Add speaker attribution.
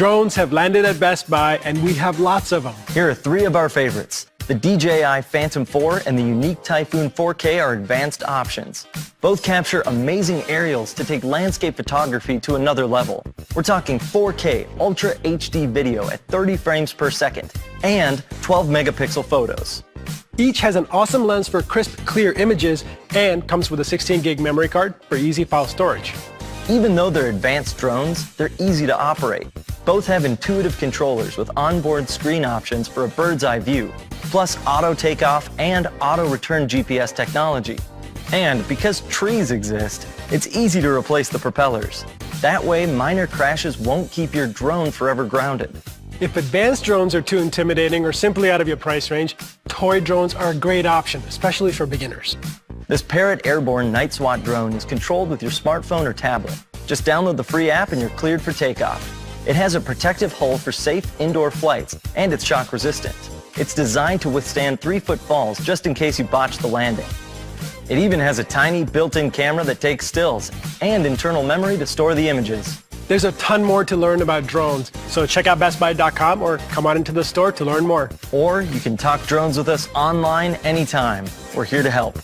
Speaker 1: Drones have landed at Best Buy, and we have lots of them.
Speaker 2: Here are 3 of our favorites. The DJI Phantom 4 and the YUNEEC Typhoon 4K are advanced options. Both capture amazing aerials to take landscape photography to another level. We're talking 4K Ultra HD video at 30 frames per second and 12 megapixel photos.
Speaker 1: Each has an awesome lens for crisp, clear images and comes with a 16 gig memory card for easy file storage.
Speaker 2: Even though they're advanced drones, they're easy to operate. Both have intuitive controllers with onboard screen options for a bird's eye view, plus auto takeoff and auto return GPS technology. And because trees exist, it's easy to replace the propellers. That way, minor crashes won't keep your drone forever grounded.
Speaker 1: If advanced drones are too intimidating or simply out of your price range, toy drones are a great option, especially for beginners.
Speaker 2: This Parrot Airborne Night SWAT drone is controlled with your smartphone or tablet. Just download the free app and you're cleared for takeoff. It has a protective hull for safe indoor flights, and it's shock resistant. It's designed to withstand 3-foot falls just in case you botch the landing. It even has a tiny built-in camera that takes stills and internal memory to store the images.
Speaker 1: There's a ton more to learn about drones, so check out bestbuy.com or come on into the store to learn more.
Speaker 2: Or you can talk drones with us online anytime. We're here to help.